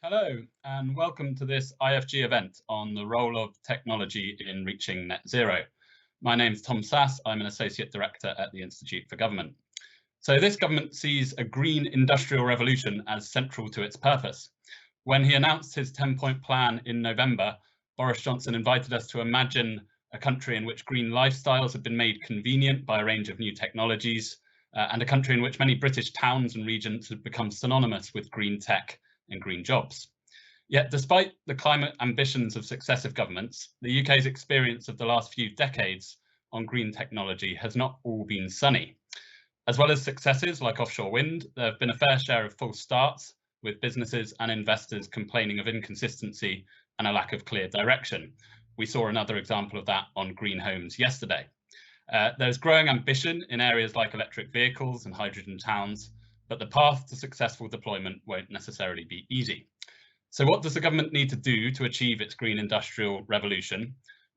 Hello, and welcome to this IFG event on the role of technology in reaching net zero. My name's Tom Sass. I'm an Associate Director at the Institute for Government. So this government sees a green industrial revolution as central to its purpose. When he announced his 10-point plan in November, Boris Johnson invited us to imagine a country in which green lifestyles have been made convenient by a range of new technologies, and a country in which many British towns and regions have become synonymous with green tech and green jobs. Yet, despite the climate ambitions of successive governments, the UK's experience of the last few decades on green technology has not all been sunny. As well as successes like offshore wind, there have been a fair share of false starts, with businesses and investors complaining of inconsistency and a lack of clear direction. We saw another example of that on green homes yesterday. There's growing ambition in areas like electric vehicles and hydrogen towns, but the path to successful deployment won't necessarily be easy. So what does the government need to do to achieve its green industrial revolution?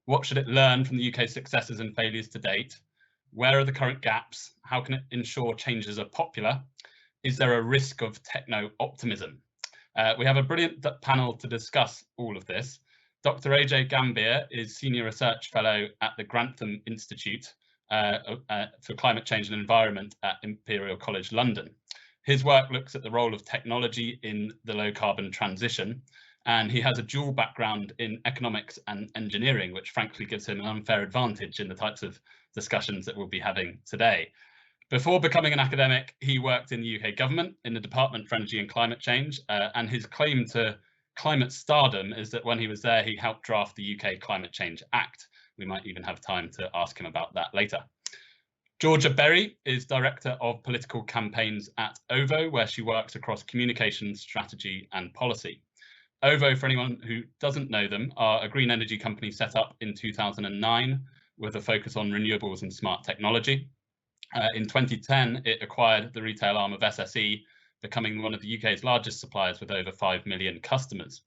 What should it learn from the UK's successes and failures to date? Where are the current gaps? How can it ensure changes are popular? Is there a risk of techno-optimism? We have a brilliant panel to discuss all of this. Dr. Ajay Gambhir is Senior Research Fellow at the Grantham Institute for Climate Change and Environment at Imperial College London. His work looks at the role of technology in the low carbon transition, and he has a dual background in economics and engineering, which frankly gives him an unfair advantage in the types of discussions that we'll be having today. Before becoming an academic, he worked in the UK government in the Department for Energy and Climate Change, and his claim to climate stardom is that when he was there, he helped draft the UK Climate Change Act. We might even have time to ask him about that later. Georgia Berry is Director of Political Campaigns at OVO, where she works across communications, strategy and policy. OVO, for anyone who doesn't know them, are a green energy company set up in 2009 with a focus on renewables and smart technology. In 2010, it acquired the retail arm of SSE, becoming one of the UK's largest suppliers with over 5 million customers.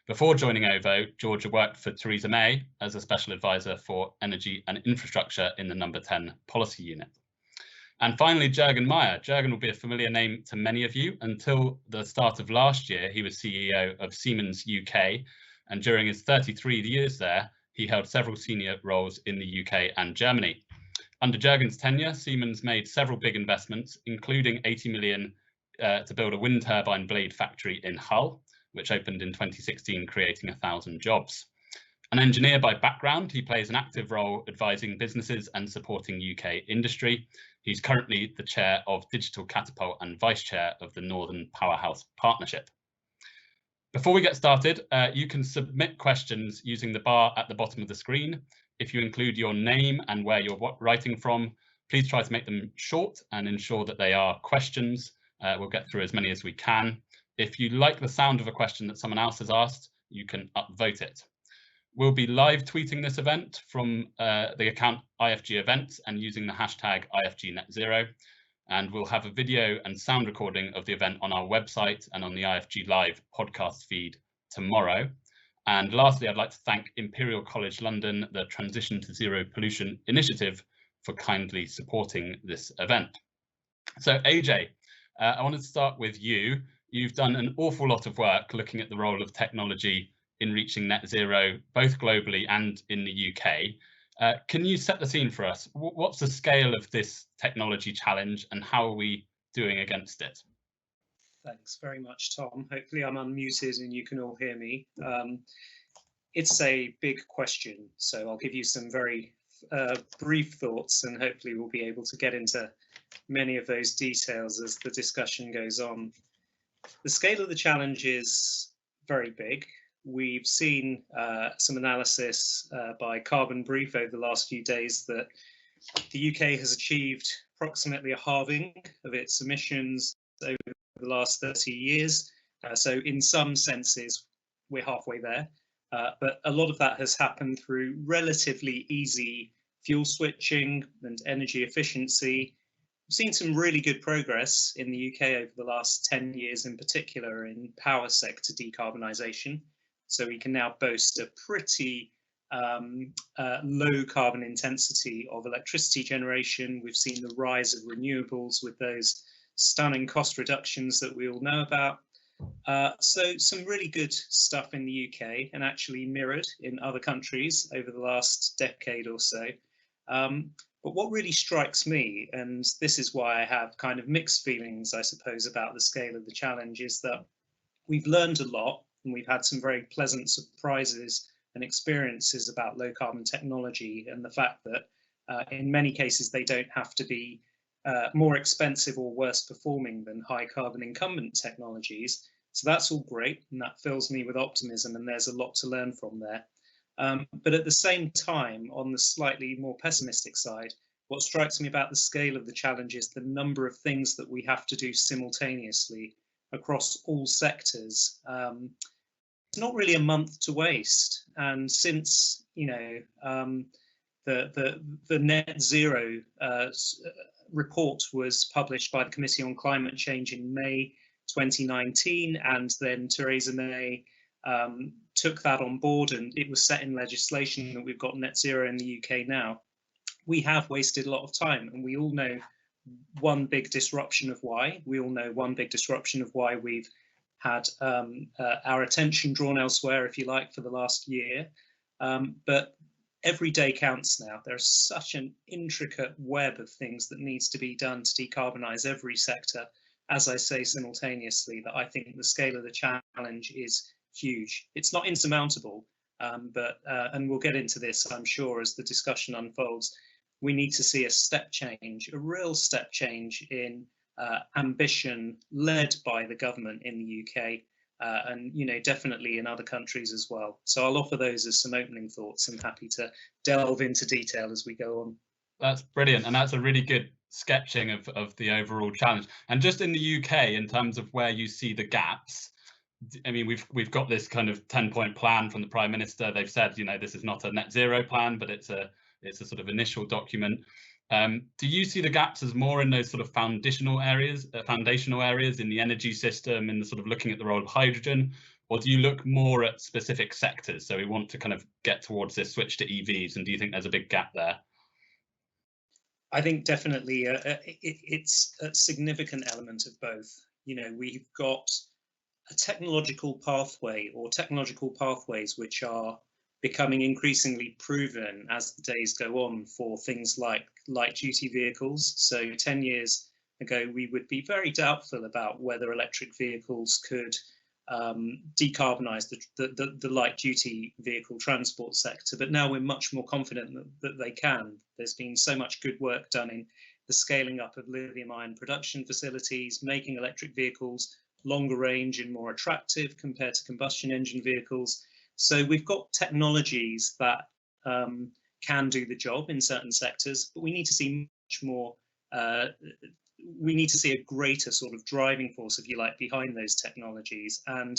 Before joining OVO, Georgia worked for Theresa May as a special advisor for energy and infrastructure in the number 10 policy unit. And finally, Juergen Maier. Juergen will be a familiar name to many of you. Until the start of last year, he was CEO of Siemens UK, and during his 33 years there, he held several senior roles in the UK and Germany. Under Juergen's tenure, Siemens made several big investments, including 80 million to build a wind turbine blade factory in Hull, which opened in 2016, creating 1,000 jobs. An engineer by background, he plays an active role advising businesses and supporting UK industry. He's currently the chair of Digital Catapult and vice chair of the Northern Powerhouse Partnership. Before we get started, you can submit questions using the bar at the bottom of the screen. If you include your name and where you're writing from, please try to make them short and ensure that they are questions. We'll get through as many as we can. If you like the sound of a question that someone else has asked, you can upvote it. We'll be live tweeting this event from the account IFG Events and using the hashtag IFGNetZero. And we'll have a video and sound recording of the event on our website and on the IFG Live podcast feed tomorrow. And lastly, I'd like to thank Imperial College London, the Transition to Zero Pollution Initiative, for kindly supporting this event. So Ajay, I wanted to start with you. You've done an awful lot of work looking at the role of technology in reaching net zero, both globally and in the UK. Can you set the scene for us? What's the scale of this technology challenge and how are we doing against it? Thanks very much, Tom. Hopefully I'm unmuted and you can all hear me. It's a big question, so I'll give you some very brief thoughts and hopefully we'll be able to get into many of those details as the discussion goes on. The scale of the challenge is very big. We've seen some analysis by Carbon Brief over the last few days that the UK has achieved approximately a halving of its emissions over the last 30 years. So in some senses, we're halfway there. But a lot of that has happened through relatively easy fuel switching and energy efficiency. We've seen some really good progress in the UK over the last 10 years, in particular in power sector decarbonisation. So we can now boast a pretty low carbon intensity of electricity generation. We've seen the rise of renewables with those stunning cost reductions that we all know about. So some really good stuff in the UK and actually mirrored in other countries over the last decade or so. But what really strikes me, and this is why I have kind of mixed feelings, I suppose, about the scale of the challenge, is that we've learned a lot and we've had some very pleasant surprises and experiences about low carbon technology and the fact that in many cases they don't have to be more expensive or worse performing than high carbon incumbent technologies. So that's all great and that fills me with optimism, and there's a lot to learn from there. But at the same time, on the slightly more pessimistic side, what strikes me about the scale of the challenge is the number of things that we have to do simultaneously across all sectors. It's not really a month to waste, and since the net zero report was published by the Committee on Climate Change in May 2019, and then Theresa May took that on board and it was set in legislation that we've got net zero in the UK now. We have wasted a lot of time, and we all know one big disruption of why. We all know one big disruption of why we've had our attention drawn elsewhere, if you like, for the last year. But every day counts now. There's such an intricate web of things that needs to be done to decarbonise every sector, as I say, simultaneously, that I think the scale of the challenge is huge. It's not insurmountable, and we'll get into this, I'm sure, as the discussion unfolds. We need to see a step change, a real step change in ambition led by the government in the UK, and definitely in other countries as well. So I'll offer those as some opening thoughts and happy to delve into detail as we go on. That's brilliant, and that's a really good sketching of the overall challenge. And just in the UK, in terms of where you see the gaps, I mean, we've got this kind of 10-point plan from the Prime Minister. They've said, this is not a net zero plan, but it's a sort of initial document. Do you see the gaps as more in those sort of foundational areas in the energy system, in the sort of looking at the role of hydrogen, or do you look more at specific sectors? So we want to kind of get towards this switch to EVs, and do you think there's a big gap there? I think definitely it's a significant element of both. We've got a technological pathway or technological pathways which are becoming increasingly proven as the days go on for things like light duty vehicles. So 10 years ago, we would be very doubtful about whether electric vehicles could decarbonise the light duty vehicle transport sector, but now we're much more confident that they can. There's been so much good work done in the scaling up of lithium-ion production facilities, making electric vehicles longer range and more attractive compared to combustion engine vehicles. So we've got technologies that can do the job in certain sectors, but we need to see much more. We need to see a greater sort of driving force, if you like, behind those technologies. And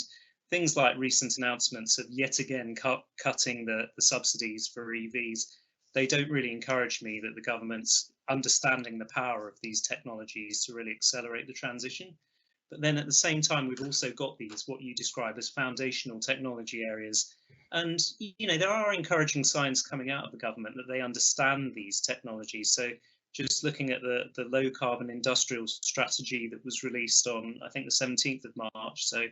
things like recent announcements of yet again cutting the subsidies for EVs, they don't really encourage me that the government's understanding the power of these technologies to really accelerate the transition. But then at the same time, we've also got these, what you describe as foundational technology areas. And, there are encouraging signs coming out of the government that they understand these technologies. So just looking at the low carbon industrial strategy that was released on, I think, the 17th of March, so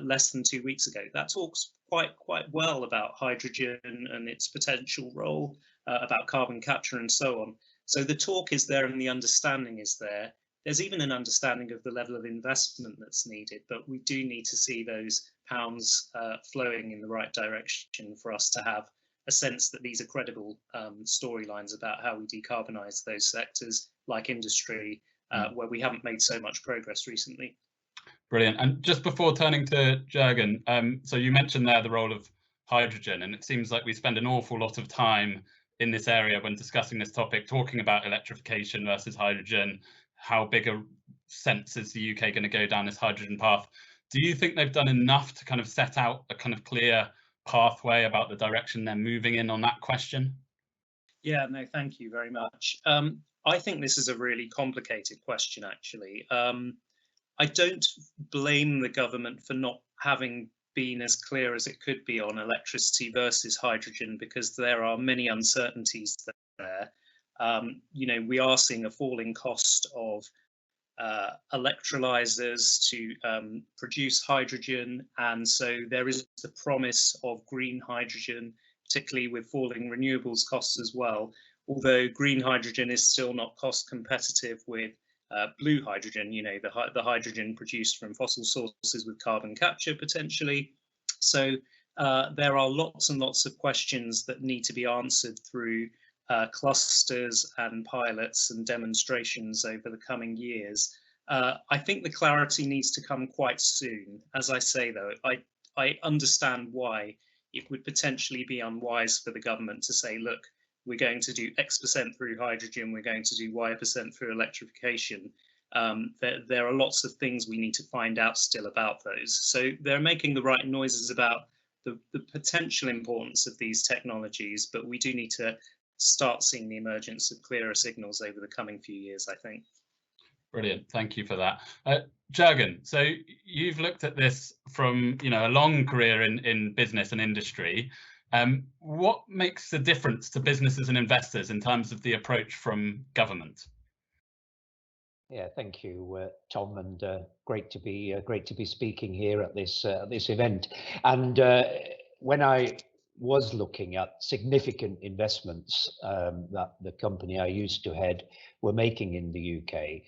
less than 2 weeks ago, that talks quite well about hydrogen and its potential role, about carbon capture and so on. So the talk is there and the understanding is there. There's even an understanding of the level of investment that's needed, but we do need to see those pounds flowing in the right direction for us to have a sense that these are credible storylines about how we decarbonise those sectors like industry, where we haven't made so much progress recently. Brilliant. And just before turning to Juergen, so you mentioned there the role of hydrogen, and it seems like we spend an awful lot of time in this area when discussing this topic, talking about electrification versus hydrogen. How big a sense is the UK going to go down this hydrogen path? Do you think they've done enough to kind of set out a kind of clear pathway about the direction they're moving in on that question? Yeah, no, thank you very much. I think this is a really complicated question, actually. I don't blame the government for not having been as clear as it could be on electricity versus hydrogen, because there are many uncertainties there. We are seeing a falling cost of electrolyzers to produce hydrogen, and so there is the promise of green hydrogen, particularly with falling renewables costs as well, although green hydrogen is still not cost competitive with blue hydrogen, you know, the hydrogen produced from fossil sources with carbon capture potentially. So there are lots and lots of questions that need to be answered through clusters and pilots and demonstrations over the coming years. I think the clarity needs to come quite soon. As I say, though, I understand why it would potentially be unwise for the government to say, look, we're going to do X% through hydrogen, we're going to do Y% through electrification. There are lots of things we need to find out still about those. So they're making the right noises about the potential importance of these technologies, but we do need to start seeing the emergence of clearer signals over the coming few years, I think. Brilliant, thank you for that. Juergen, so you've looked at this from, you know, a long career in business and industry. What makes the difference to businesses and investors in terms of the approach from government? Yeah, thank you, Tom, and great to be speaking here at this event. And when I was looking at significant investments that the company I used to head were making in the UK,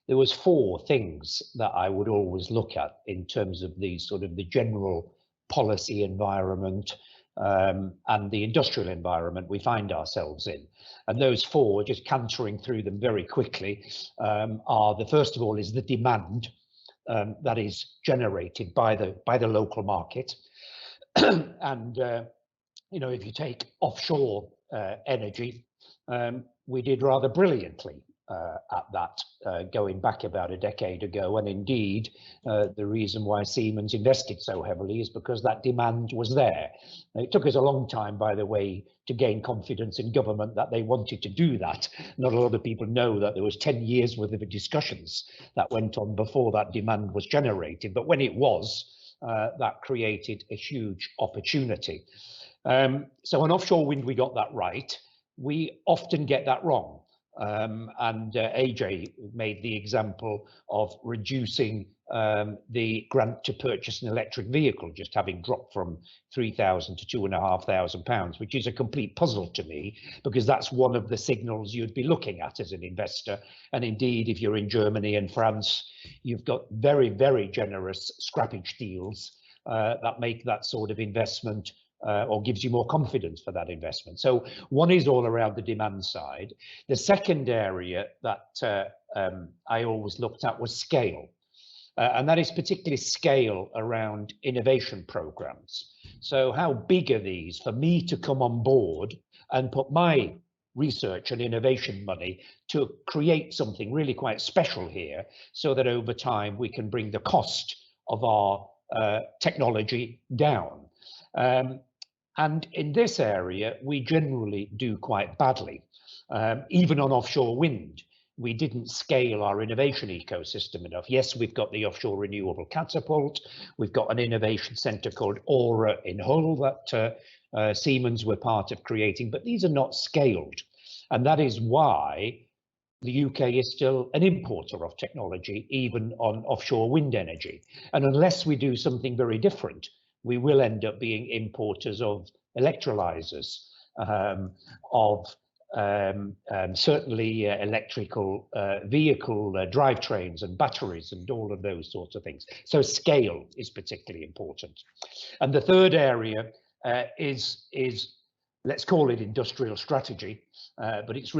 there was 4 things that I would always look at in terms of the sort of the general policy environment and the industrial environment we find ourselves in. And those 4, just cantering through them very quickly, are the first of all is the demand that is generated by the local market. And you know, if you take offshore energy, we did rather brilliantly at that going back about a decade ago, and indeed the reason why Siemens invested so heavily is because that demand was there. It took us a long time, by the way, to gain confidence in government that they wanted to do that. Not a lot of people know that there was 10 years worth of discussions that went on before that demand was generated, but when it was, that created a huge opportunity. So on offshore wind, we got that right. We often get that wrong. And Ajay made the example of reducing the grant to purchase an electric vehicle, just having dropped from £3,000 to £2,500, which is a complete puzzle to me, because that's one of the signals you'd be looking at as an investor. And indeed, if you're in Germany and France, you've got very, very generous scrappage deals that make that sort of investment or gives you more confidence for that investment. So one is all around the demand side. The second area that I always looked at was scale. And that is particularly scale around innovation programs. So how big are these for me to come on board and put my research and innovation money to create something really quite special here, so that over time we can bring the cost of our technology down. And in this area, we generally do quite badly. Even on offshore wind, we didn't scale our innovation ecosystem enough. Yes, we've got the offshore renewable Catapult. We've got an innovation centre called Aura in Hull that Siemens were part of creating, but these are not scaled. And that is why the UK is still an importer of technology, even on offshore wind energy. And unless we do something very different, we will end up being importers of electrolyzers, of certainly electrical vehicle drivetrains and batteries and all of those sorts of things. So scale is particularly important. And the third area is let's call it industrial strategy, but it's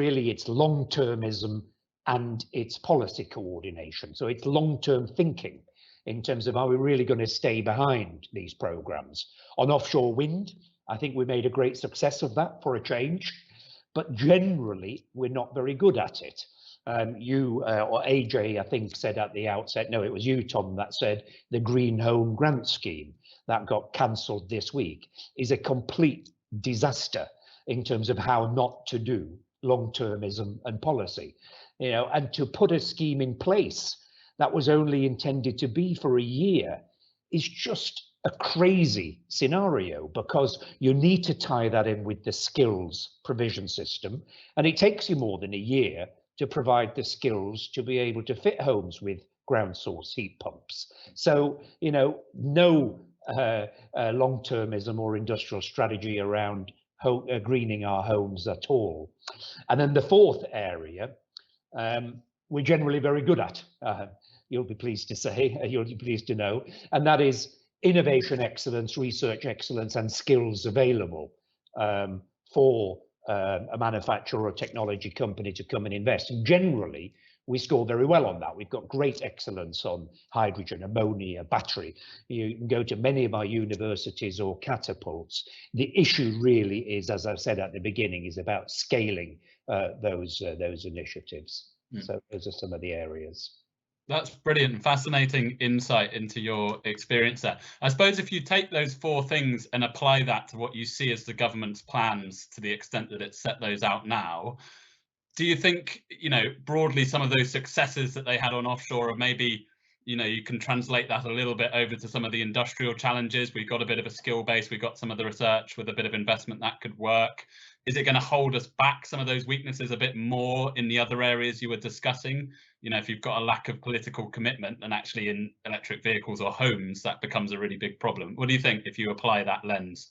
long-termism and it's policy coordination. So it's long-term thinking in terms of, are we really going to stay behind these programs? On offshore wind, I think we made a great success of that for a change, but generally we're not very good at it. You or Ajay, I think, said at the outset, no, it was you, Tom, that said the Green Home Grant Scheme that got cancelled this week is a complete disaster in terms of how not to do long-termism and policy. You know, and to put a scheme in place that was only intended to be for a year is just a crazy scenario, because you need to tie that in with the skills provision system, and it takes you more than a year to provide the skills to be able to fit homes with ground source heat pumps. So, you know, no long-termism or industrial strategy around greening our homes at all. And then the fourth area, we're generally very good at, you'll be pleased to say, you'll be pleased to know, and that is innovation excellence, research excellence, and skills available for a manufacturer or a technology company to come and invest. And generally, we score very well on that. We've got great excellence on hydrogen, ammonia, battery. You can go to many of our universities or catapults. The issue really is, as I've said at the beginning, is about scaling those initiatives. So those are some of the areas. That's brilliant and fascinating insight into your experience there. I suppose if you take those four things and apply that to what you see as the government's plans to the extent that it's set those out now, do you think, you know, broadly some of those successes that they had on offshore, or maybe, you know, you can translate that a little bit over to some of the industrial challenges? We've got a bit of a skill base, we've got some of the research, with a bit of investment that could work. Is it going to hold us back, some of those weaknesses, a bit more in the other areas you were discussing? You know, if you've got a lack of political commitment, and actually in electric vehicles or homes, that becomes a really big problem. What do you think if you apply that lens?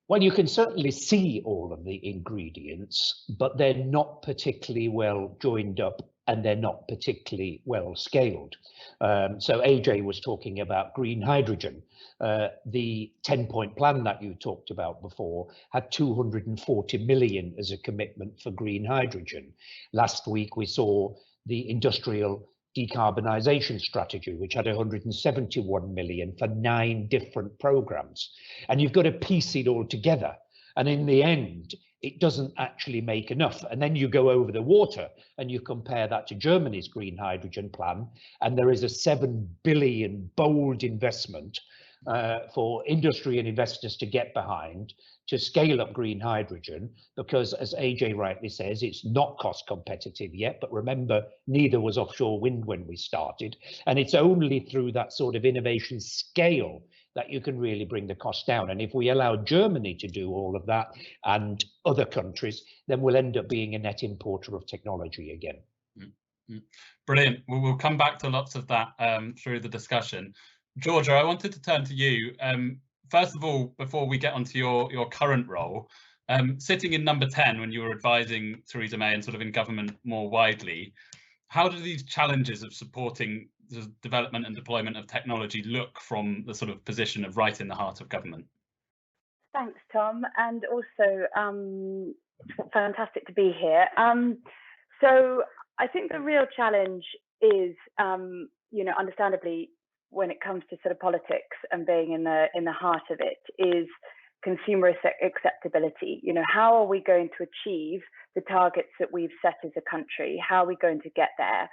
Well, you can certainly see all of the ingredients, but they're not particularly well joined up and they're not particularly well scaled. So Ajay was talking about green hydrogen. The 10-point plan that you talked about before had 240 million as a commitment for green hydrogen. Last week we saw the industrial decarbonisation strategy, which had 171 million for 9 different programs. And you've got to piece it all together. And in the end, it doesn't actually make enough. And then you go over the water and you compare that to Germany's green hydrogen plan, and there is a 7 billion bold investment for industry and investors to get behind to scale up green hydrogen, because as Ajay rightly says, it's not cost competitive yet. But remember, neither was offshore wind when we started. And it's only through that sort of innovation scale that you can really bring the cost down. And if we allow Germany to do all of that and other countries, then we'll end up being a net importer of technology again. Brilliant. We'll come back to lots of that through the discussion. Georgia, I wanted to turn to you. First of all, before we get onto your current role, sitting in number 10 when you were advising Theresa May and sort of in government more widely, how do these challenges of supporting the development and deployment of technology look from the sort of position of right in the heart of government? Thanks, Tom, and also fantastic to be here. So I think the real challenge is, you know, understandably, when it comes to sort of politics and being in the heart of it, is consumer acceptability. You know, how are we going to achieve the targets that we've set as a country? How are we going to get there?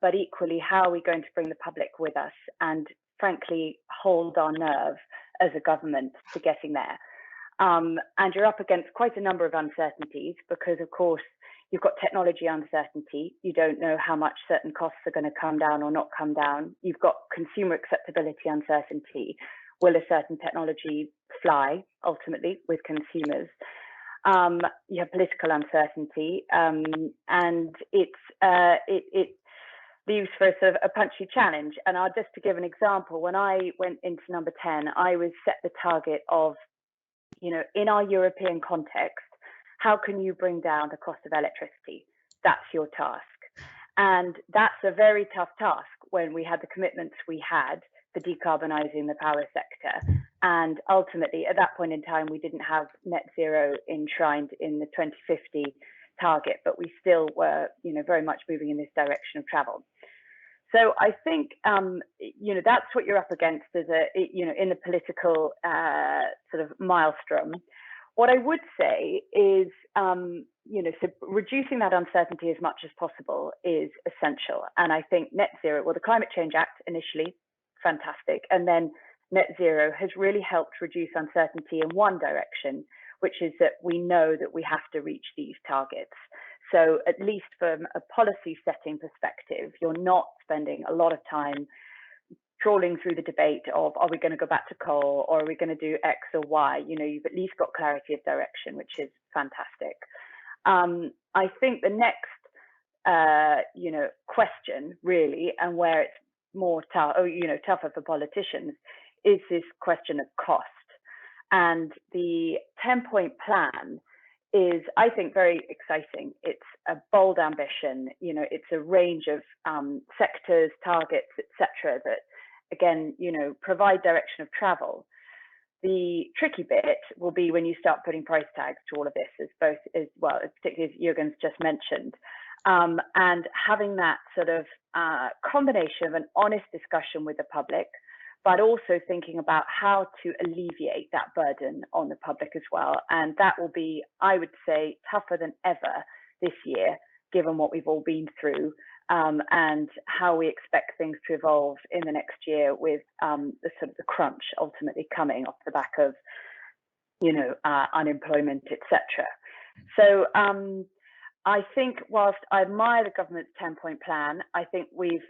But equally, how are we going to bring the public with us and, frankly, hold our nerve as a government to getting there? And you're up against quite a number of uncertainties because, of course, you've got technology uncertainty. You don't know how much certain costs are going to come down or not come down. You've got consumer acceptability uncertainty. Will a certain technology fly ultimately with consumers? You have political uncertainty, and it leaves for a sort of a punchy challenge. And I'll just to give an example, when I went into number 10, I was set the target of, you know, in our European context, how can you bring down the cost of electricity? That's your task. And that's a very tough task when we had the commitments we had for decarbonising the power sector. And ultimately, at that point in time, we didn't have net zero enshrined in the 2050 target, but we still were, you know, very much moving in this direction of travel. So I think, you know, that's what you're up against as you know, in the political sort of maelstrom. What I would say is, you know, so reducing that uncertainty as much as possible is essential. And I think net zero, well, the Climate Change Act initially, fantastic. And then net zero has really helped reduce uncertainty in one direction, which is that we know that we have to reach these targets. So at least from a policy setting perspective, you're not spending a lot of time trawling through the debate of, are we going to go back to coal, or are we going to do X or Y? You know, you've at least got clarity of direction, which is fantastic. I think the next question really, and where it's more tougher for politicians, is this question of cost. And the 10-point plan is, I think, very exciting. It's a bold ambition. It's a range of sectors, targets, etc., that again, provide direction of travel. The tricky bit will be when you start putting price tags to all of this, particularly as Juergen's just mentioned, and having that sort of combination of an honest discussion with the public, but also thinking about how to alleviate that burden on the public as well. And that will be, I would say, tougher than ever this year, given what we've all been through, and how we expect things to evolve in the next year, with the crunch ultimately coming off the back of, unemployment, etc. So I think whilst I admire the government's 10-point plan, I think we've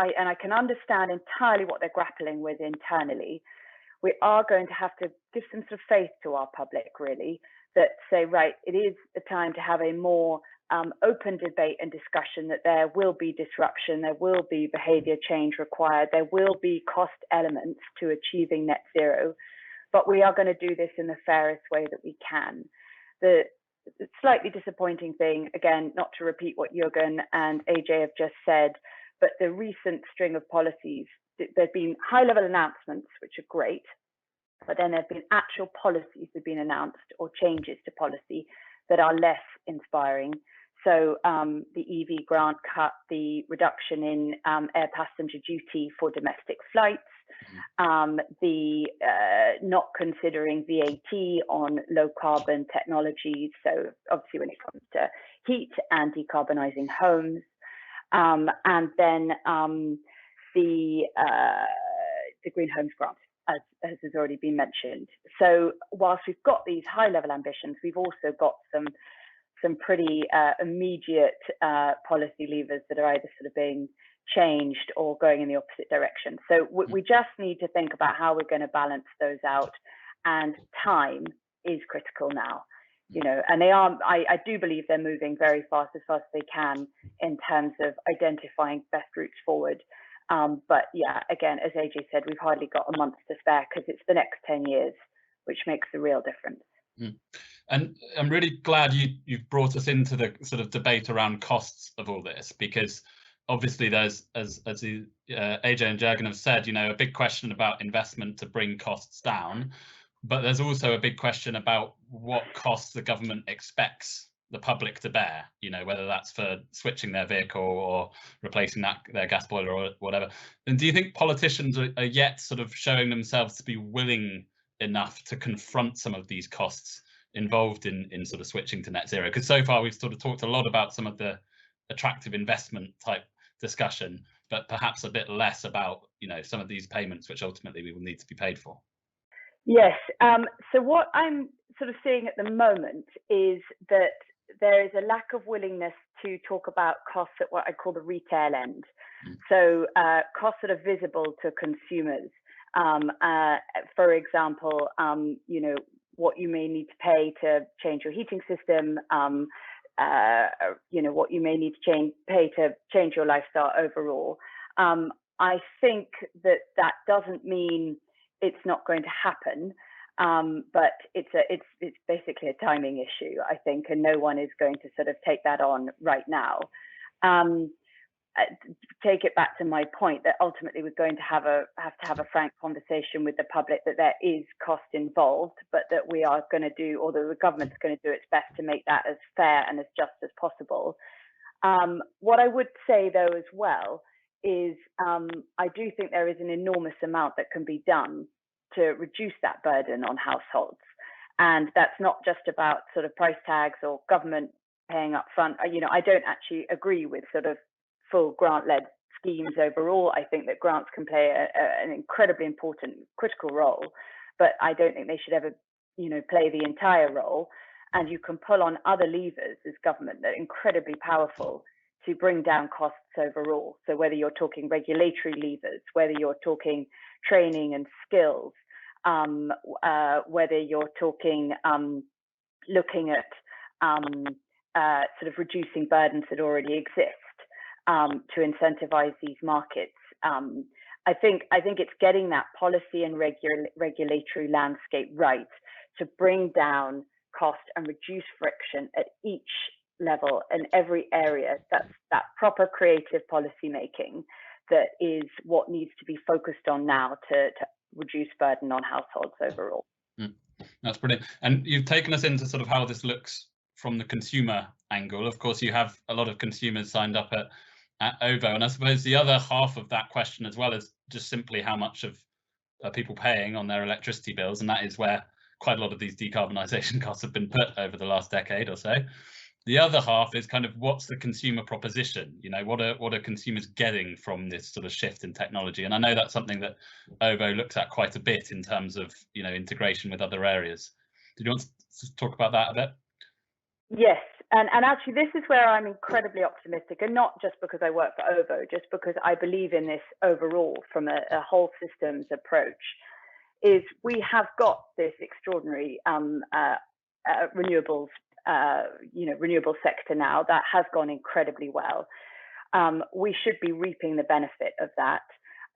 I can understand entirely what they're grappling with internally. We are going to have to give some sort of faith to our public, really, that say, right, it is a time to have a more open debate and discussion, that there will be disruption, there will be behaviour change required, there will be cost elements to achieving net zero, but we are going to do this in the fairest way that we can. The slightly disappointing thing, again, not to repeat what Juergen and Ajay have just said, but the recent string of policies, there've been high-level announcements, which are great, but then there've been actual policies that have been announced, or changes to policy, that are less inspiring. So the EV grant cut, the reduction in air passenger duty for domestic flights, the not considering VAT on low carbon technologies. So obviously when it comes to heat and decarbonising homes, and then the Green Homes Grant, as has already been mentioned. So whilst we've got these high level ambitions, we've also got some pretty immediate policy levers that are either sort of being changed or going in the opposite direction. So we just need to think about how we're going to balance those out, and time is critical now. And they are, I do believe they're moving very fast, as they can, in terms of identifying best routes forward. But yeah, again, as Ajay said, we've hardly got a month to spare, because it's the next 10 years, which makes the real difference. And I'm really glad you've brought us into the sort of debate around costs of all this, because obviously there's, as Ajay and Juergen have said, a big question about investment to bring costs down. But there's also a big question about what costs the government expects the public to bear, whether that's for switching their vehicle or replacing their gas boiler or whatever. And do you think politicians are yet sort of showing themselves to be willing enough to confront some of these costs involved in sort of switching to net zero? Because so far we've sort of talked a lot about some of the attractive investment type discussion, but perhaps a bit less about, some of these payments which ultimately we will need to be paid for. Yes. So what I'm sort of seeing at the moment is that there is a lack of willingness to talk about costs at what I call the retail end. So costs that are visible to consumers. For example, what you may need to pay to change your heating system, what you may need to pay to change your lifestyle overall. I think that doesn't mean it's not going to happen, but it's basically a timing issue, I think, and no one is going to sort of take that on right now. Take it back to my point that ultimately we're going to have to have a frank conversation with the public, that there is cost involved, but that we are going to do, or the government's going to do its best to make that as fair and as just as possible. What I would say though as well is I do think there is an enormous amount that can be done to reduce that burden on households. And that's not just about sort of price tags or government paying up front. I don't actually agree with sort of full grant-led schemes overall. I think that grants can play an incredibly important, critical role, but I don't think they should ever, play the entire role. And you can pull on other levers as government that are incredibly powerful to bring down costs overall. So whether you're talking regulatory levers, whether you're talking training and skills, whether you're talking looking at sort of reducing burdens that already exist to incentivize these markets. I think it's getting that policy and regulatory landscape right to bring down cost and reduce friction at each level in every area. That's that proper creative policy making that is what needs to be focused on now to reduce burden on households overall. That's brilliant. And you've taken us into sort of how this looks from the consumer angle. Of course, you have a lot of consumers signed up at OVO, and I suppose the other half of that question as well is just simply how much are people paying on their electricity bills, and that is where quite a lot of these decarbonisation costs have been put over the last decade or so. The other half is kind of what's the consumer proposition? You know, what are consumers getting from this sort of shift in technology? And I know that's something that OVO looks at quite a bit in terms of, you know, integration with other areas. Did you want to talk about that a bit? Yes, and actually this is where I'm incredibly optimistic, and not just because I work for OVO, just because I believe in this overall from a whole systems approach. Is we have got this extraordinary renewables, renewable sector now that has gone incredibly well. We should be reaping the benefit of that.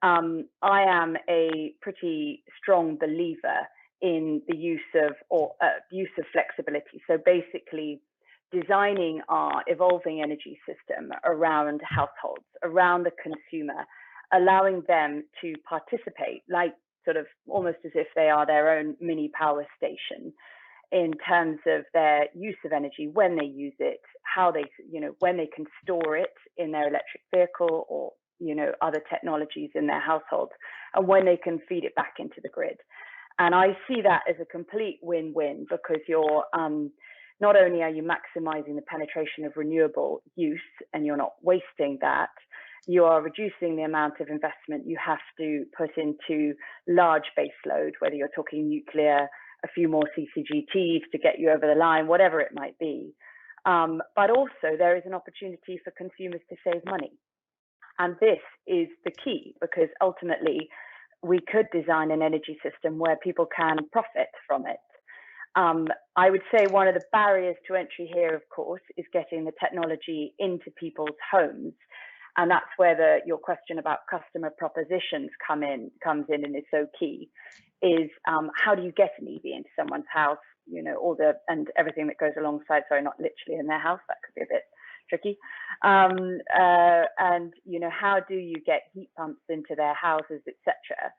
I am a pretty strong believer in the use of flexibility. So basically designing our evolving energy system around households, around the consumer, allowing them to participate, like sort of almost as if they are their own mini power station in terms of their use of energy, when they use it, how they, when they can store it in their electric vehicle or, other technologies in their households, and when they can feed it back into the grid. And I see that as a complete win-win, because you're not only are you maximizing the penetration of renewable use and you're not wasting that, you are reducing the amount of investment you have to put into large base load, whether you're talking nuclear, a few more CCGTs to get you over the line, whatever it might be. But also there is an opportunity for consumers to save money. And this is the key, because ultimately we could design an energy system where people can profit from it. I would say one of the barriers to entry here, of course, is getting the technology into people's homes. And that's where your question about customer propositions comes in and is so key, is how do you get an EV into someone's house, and everything that goes alongside, sorry, not literally in their house, that could be a bit tricky. And, how do you get heat pumps into their houses, etc.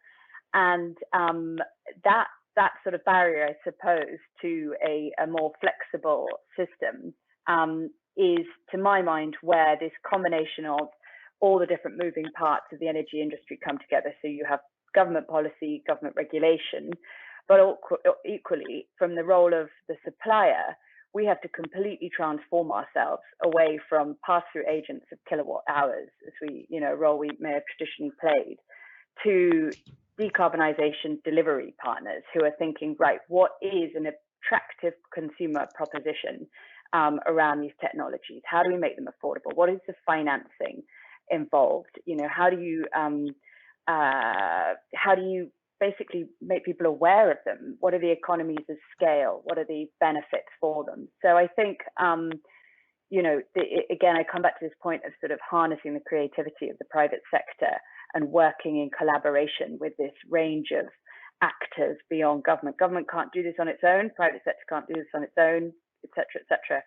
And that sort of barrier, I suppose, to a more flexible system is, to my mind, where this combination of all the different moving parts of the energy industry come together. So you have government policy, government regulation, but equally from the role of the supplier, we have to completely transform ourselves away from pass-through agents of kilowatt hours, as a role we may have traditionally played, to decarbonisation delivery partners who are thinking, right, what is an attractive consumer proposition around these technologies? How do we make them affordable? What is the financing involved? How do you basically make people aware of them? What are the economies of scale? What are the benefits for them? So I think, again, I come back to this point of sort of harnessing the creativity of the private sector and working in collaboration with this range of actors beyond government. Government can't do this on its own. Private sector can't do this on its own, et cetera, et cetera.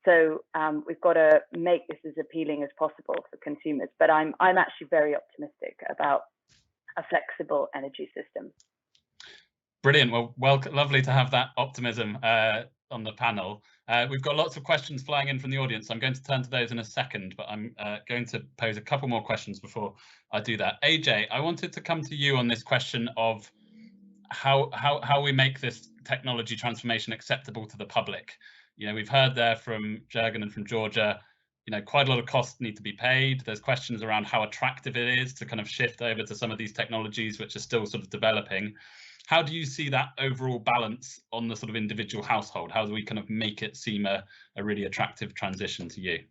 So we've got to make this as appealing as possible for consumers. But I'm actually very optimistic about a flexible energy system. Brilliant. Well, lovely to have that optimism on the panel. We've got lots of questions flying in from the audience. I'm going to turn to those in a second, but I'm going to pose a couple more questions before I do that. Ajay, I wanted to come to you on this question of how we make this technology transformation acceptable to the public. We've heard there from Juergen and from Georgia, quite a lot of costs need to be paid. There's questions around how attractive it is to kind of shift over to some of these technologies which are still sort of developing. How do you see that overall balance on the sort of individual household? How do we kind of make it seem a really attractive transition to you?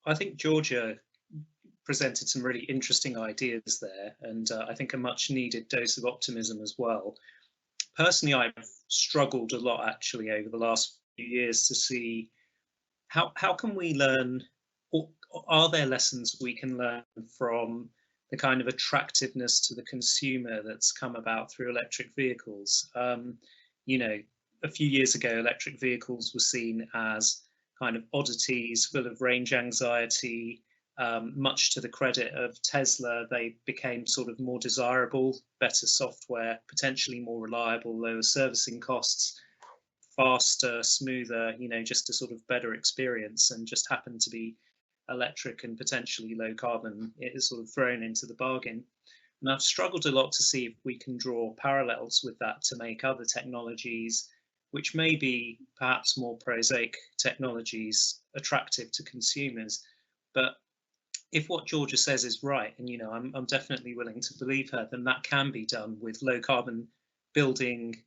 I think Georgia presented some really interesting ideas there, and I think a much needed dose of optimism as well. Personally, I've struggled a lot actually over the last few years to see how can we learn, or are there lessons we can learn from the kind of attractiveness to the consumer that's come about through electric vehicles? You know, a few years ago, electric vehicles were seen as kind of oddities, full of range anxiety. Much to the credit of Tesla, they became sort of more desirable, better software, potentially more reliable, lower servicing costs, faster, smoother, you know, just a sort of better experience, and just happened to be electric and potentially low carbon. It is sort of thrown into the bargain. And I've struggled a lot to see if we can draw parallels with that to make other technologies, which may be perhaps more prosaic technologies, attractive to consumers. But if what Georgia says is right, and you know, I'm definitely willing to believe her, then that can be done with low carbon building,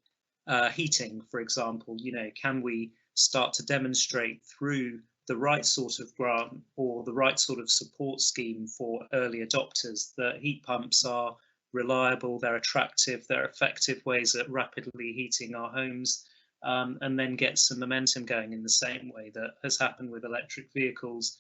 heating, for example. You know, can we start to demonstrate through the right sort of grant or the right sort of support scheme for early adopters that heat pumps are reliable, they're attractive, they're effective ways at rapidly heating our homes, and then get some momentum going in the same way that has happened with electric vehicles.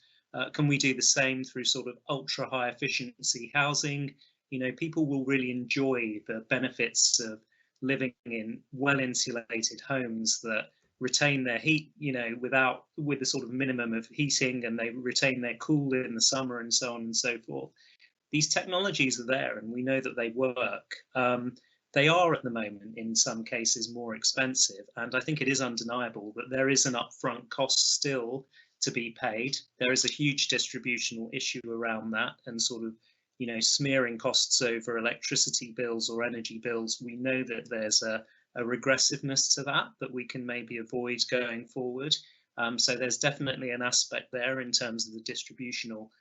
Can we do the same through sort of ultra high efficiency housing? You know, people will really enjoy the benefits of living in well insulated homes that retain their heat, you know, with a sort of minimum of heating, and they retain their cool in the summer, and so on and so forth. These technologies are there, and we know that they work. They are at the moment, in some cases, more expensive, and I think it is undeniable that there is an upfront cost still to be paid. There is a huge distributional issue around that, and sort of, you know, smearing costs over electricity bills or energy bills. We know that there's a regressiveness to that we can maybe avoid going forward. So there's definitely an aspect there in terms of the distributional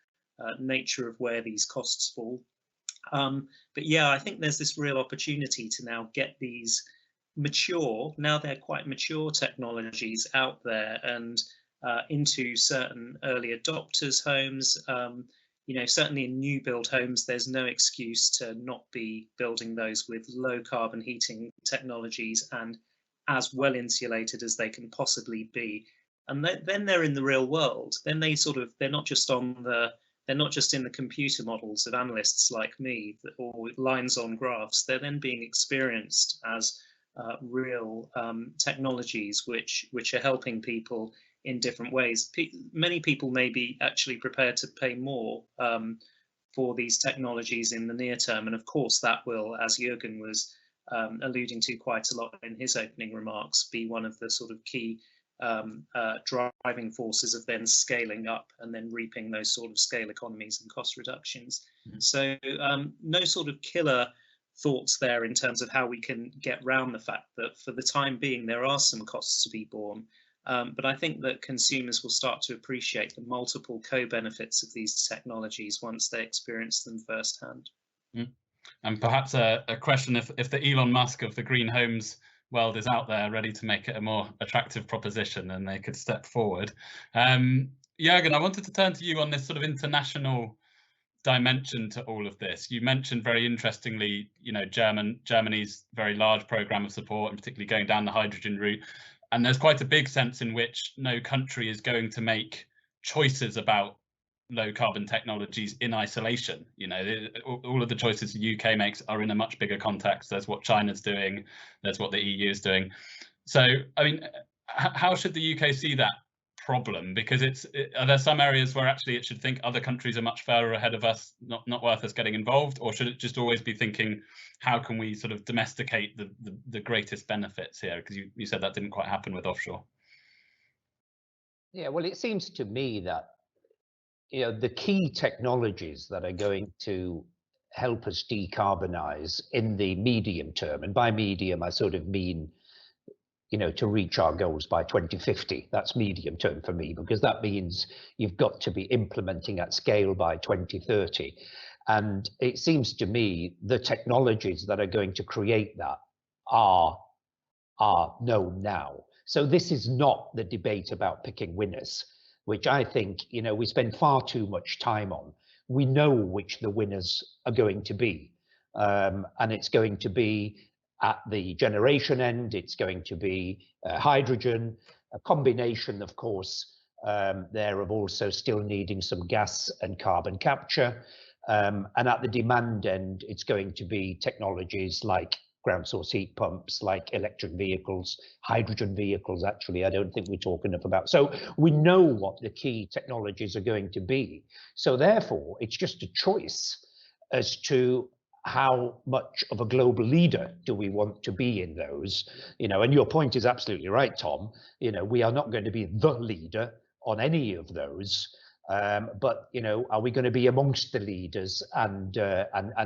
nature of where these costs fall. But yeah, I think there's this real opportunity to now get these mature, now they're quite mature technologies out there, and into certain early adopters' homes. You know, certainly in new build homes, there's no excuse to not be building those with low carbon heating technologies and as well insulated as they can possibly be. And then they're in the real world. Then they sort of, they're not just in the computer models of analysts like me or lines on graphs. They're then being experienced as real technologies which are helping people in different ways. Many people may be actually prepared to pay more for these technologies in the near term, and of course that will, as Juergen was alluding to quite a lot in his opening remarks, be one of the sort of key driving forces of then scaling up and then reaping those sort of scale economies and cost reductions. Mm-hmm. So no sort of killer thoughts there in terms of how we can get round the fact that for the time being there are some costs to be borne. But I think that consumers will start to appreciate the multiple co-benefits of these technologies once they experience them firsthand. Mm. And perhaps a question, if the Elon Musk of the green homes world is out there ready to make it a more attractive proposition, then they could step forward. Juergen, I wanted to turn to you on this sort of international dimension to all of this. You mentioned very interestingly, you know, Germany's very large program of support, and particularly going down the hydrogen route. And there's quite a big sense in which no country is going to make choices about low carbon technologies in isolation. You know, all of the choices the UK makes are in a much bigger context. There's what China's doing, there's what the EU is doing. So, I mean, how should the UK see that problem? Because are there some areas where actually it should think other countries are much further ahead of us, not worth us getting involved, or should it just always be thinking, how can we sort of domesticate the greatest benefits here? Because you said that didn't quite happen with offshore. Yeah, well, it seems to me that, you know, the key technologies that are going to help us decarbonize in the medium term, and by medium I sort of mean, you know, to reach our goals by 2050. That's medium term for me, because that means you've got to be implementing at scale by 2030. And it seems to me the technologies that are going to create that are known now. So this is not the debate about picking winners, which I think, you know, we spend far too much time on. We know which the winners are going to be, and it's going to be at the generation end, it's going to be hydrogen, a combination, of course, there of also still needing some gas and carbon capture. And at the demand end, it's going to be technologies like ground source heat pumps, like electric vehicles, hydrogen vehicles, actually, I don't think we talk enough about. So we know what the key technologies are going to be. So therefore, it's just a choice as to how much of a global leader do we want to be in those, and your point is absolutely right, Tom. We are not going to be the leader on any of those. But are we going to be amongst the leaders and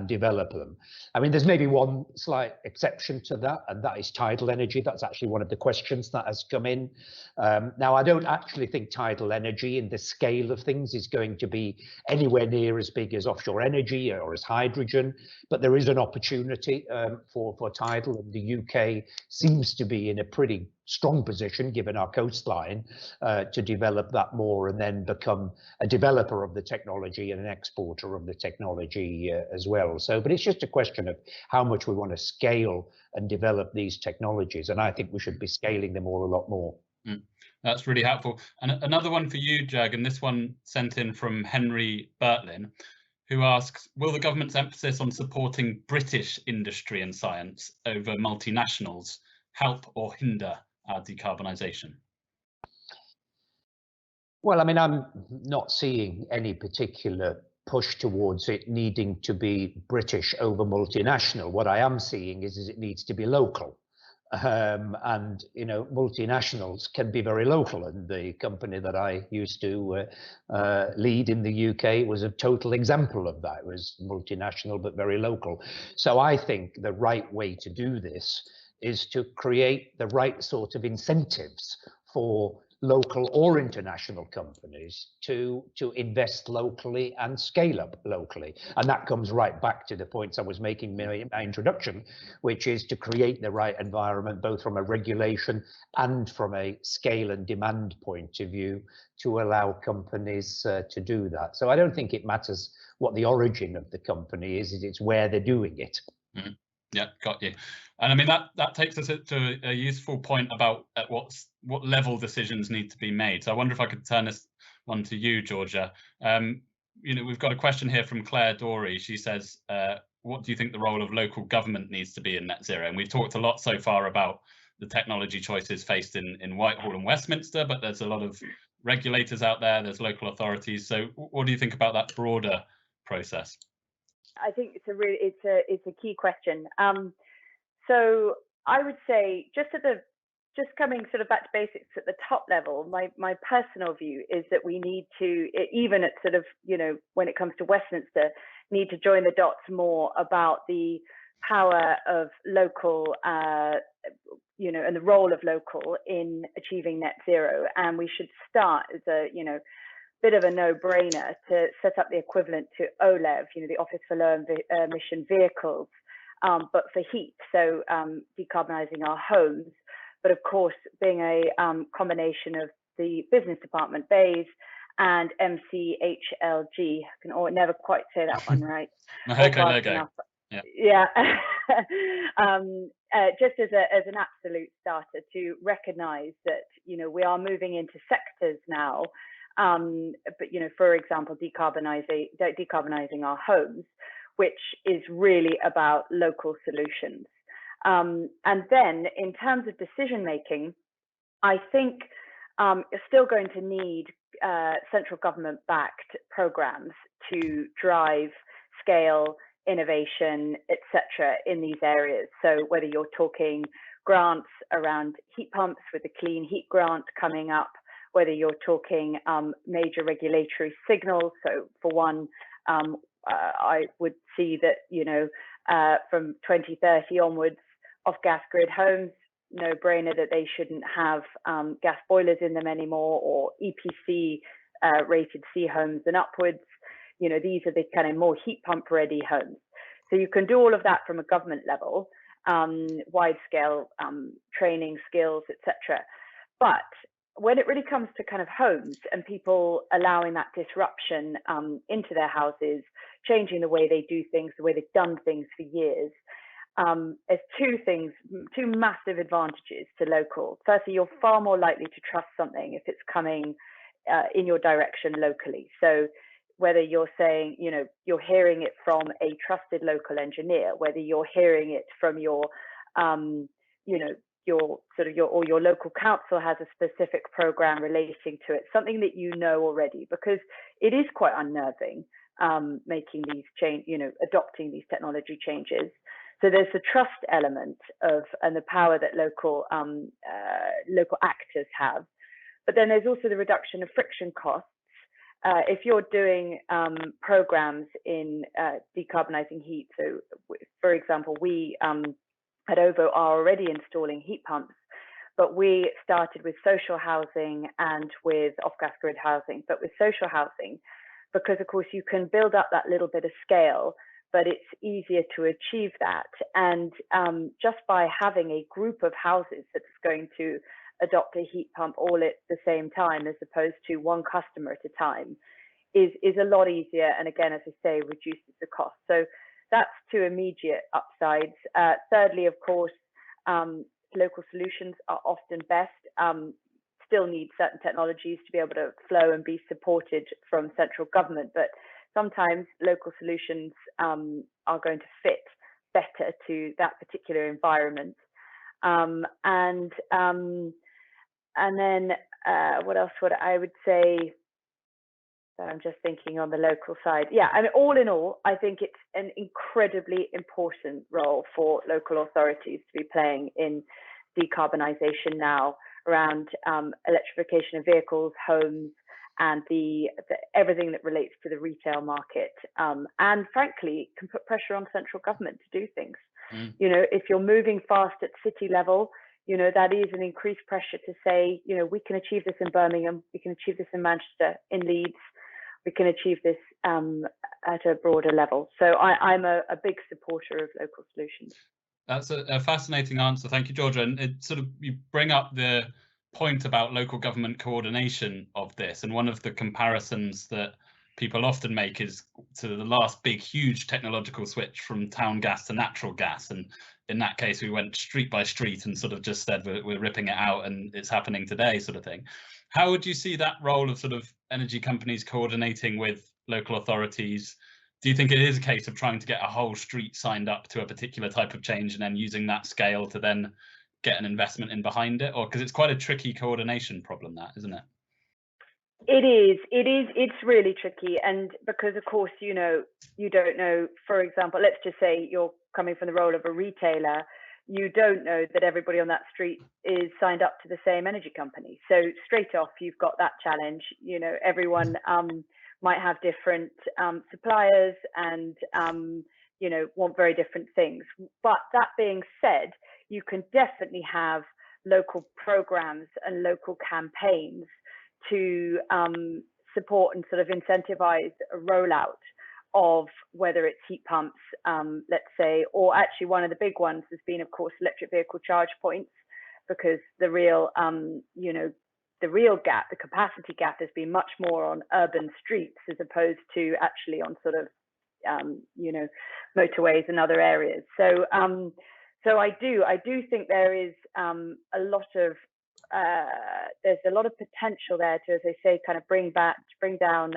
develop them? I mean, there's maybe one slight exception to that, and that is tidal energy. That's actually one of the questions that has come in. Now, I don't actually think tidal energy in the scale of things is going to be anywhere near as big as offshore energy or as hydrogen, but there is an opportunity for tidal, and the UK seems to be in a pretty strong position, given our coastline, to develop that more and then become a developer of the technology and an exporter of the technology as well. So, but it's just a question of how much we want to scale and develop these technologies. And I think we should be scaling them all a lot more. That's really helpful. And another one for you, Juergen, this one sent in from Henry Bertlin, who asks, will the government's emphasis on supporting British industry and science over multinationals help or hinder our decarbonisation? Well, I mean, I'm not seeing any particular push towards it needing to be British over multinational. What I am seeing is it needs to be local. And multinationals can be very local, and the company that I used to lead in the UK was a total example of that. It was multinational but very local. So I think the right way to do this is to create the right sort of incentives for local or international companies to invest locally and scale up locally. And that comes right back to the points I was making in my introduction, which is to create the right environment, both from a regulation and from a scale and demand point of view, to allow companies to do that. So I don't think it matters what the origin of the company is, it's where they're doing it. Mm-hmm. Yeah, got you. And I mean, that takes us to a useful point about at what level decisions need to be made. So I wonder if I could turn this one to you, Georgia. We've got a question here from Claire Dorey. She says, what do you think the role of local government needs to be in net zero? And we've talked a lot so far about the technology choices faced in Whitehall and Westminster, but there's a lot of regulators out there, there's local authorities. So what do you think about that broader process? I think it's a key question. So I would say just coming sort of back to basics at the top level, my personal view is that we need to, even at sort of, when it comes to Westminster, need to join the dots more about the power of local, and the role of local in achieving net zero. And we should start as a, bit of a no-brainer to set up the equivalent to OLEV, the Office for Low Emission Vehicles, but for heat, so decarbonising our homes, but of course being a combination of the business department, BEIS, and MCHLG. I can never quite say that one right. Yeah. Just as an absolute starter, to recognise that we are moving into sectors now. But for example, decarbonising our homes, which is really about local solutions. And then in terms of decision making, I think you're still going to need central government backed programs to drive scale, innovation, etc. in these areas. So whether you're talking grants around heat pumps with the Clean Heat Grant coming up, whether you're talking major regulatory signals. So for one, I would see that, from 2030 onwards, off-gas grid homes, no brainer that they shouldn't have gas boilers in them anymore, or EPC rated C homes and upwards. These are the kind of more heat pump ready homes. So you can do all of that from a government level, wide scale training, skills, etc. But when it really comes to kind of homes and people allowing that disruption into their houses, changing the way they do things, the way they've done things for years, there's two massive advantages to local. Firstly, you're far more likely to trust something if it's coming in your direction locally. So whether you're saying, you know, you're hearing it from a trusted local engineer, whether you're hearing it from your, you know, your local council has a specific program relating to it, something that you know already, because it is quite unnerving making these adopting these technology changes. So there's the trust element of and the power that local actors have, but then there's also the reduction of friction costs. If you're doing programs in decarbonising heat, so for example, we at OVO are already installing heat pumps, but we started with social housing and with off-gas grid housing, but with social housing, because of course you can build up that little bit of scale, but it's easier to achieve that. And just by having a group of houses that's going to adopt a heat pump all at the same time, as opposed to one customer at a time, is a lot easier. And again, as I say, reduces the cost. So that's two immediate upsides. Thirdly, of course, local solutions are often best. Still need certain technologies to be able to flow and be supported from central government, but sometimes local solutions are going to fit better to that particular environment. And then what else would I would say? I'm just thinking on the local side. Yeah, I mean, all in all, I think it's an incredibly important role for local authorities to be playing in decarbonisation now, around electrification of vehicles, homes, and everything that relates to the retail market. And frankly, can put pressure on central government to do things. You know, if you're moving fast at city level, you know, that is an increased pressure to say, you know, we can achieve this in Birmingham, we can achieve this in Manchester, in Leeds, we can achieve this at a broader level. So I'm a big supporter of local solutions. That's a fascinating answer. Thank you, Georgia. And it sort of, you bring up the point about local government coordination of this. And one of the comparisons that people often make is to the last big, huge technological switch from town gas to natural gas. And in that case, we went street by street and sort of just said we're ripping it out and it's happening today, sort of thing. How would you see that role of sort of energy companies coordinating with local authorities? Do you think it is a case of trying to get a whole street signed up to a particular type of change and then using that scale to then get an investment in behind it? Or because it's quite a tricky coordination problem, that, isn't it? It is. It's really tricky. And because, of course, you know, you don't know, for example, let's just say you're coming from the role of a retailer, you don't know that everybody on that street is signed up to the same energy company. So straight off, you've got that challenge. You know, everyone might have different suppliers and, you know, want very different things. But that being said, you can definitely have local programs and local campaigns to support and sort of incentivize a rollout of whether it's heat pumps, let's say, or actually one of the big ones has been, of course, electric vehicle charge points, because the real, you know, the real gap, the capacity gap has been much more on urban streets as opposed to actually on sort of, you know, motorways and other areas. So, so I do think there is a lot of, there's a lot of potential there to, as I say, kind of bring down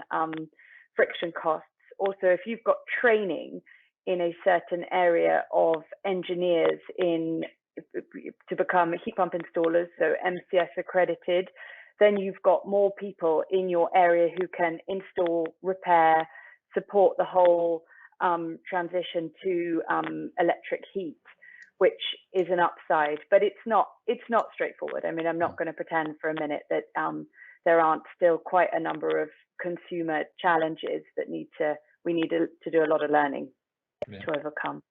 friction costs. Also, if you've got training in a certain area of engineers to become heat pump installers, so MCS accredited, then you've got more people in your area who can install, repair, support the whole transition to electric heat, which is an upside. But it's not straightforward. I mean, I'm not going to pretend for a minute that there aren't still quite a number of consumer challenges that we need to do a lot of learning to overcome.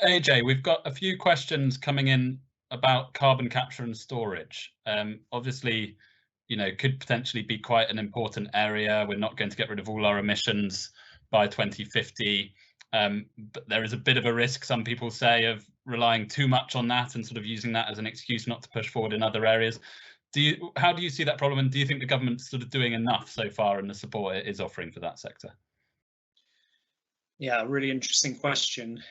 Ajay, we've got a few questions coming in about carbon capture and storage. Obviously, you know, could potentially be quite an important area. We're not going to get rid of all our emissions by 2050. But there is a bit of a risk, some people say, of relying too much on that and sort of using that as an excuse not to push forward in other areas. How do you see that problem, and do you think the government's sort of doing enough so far in the support it is offering for that sector? Yeah, really interesting question.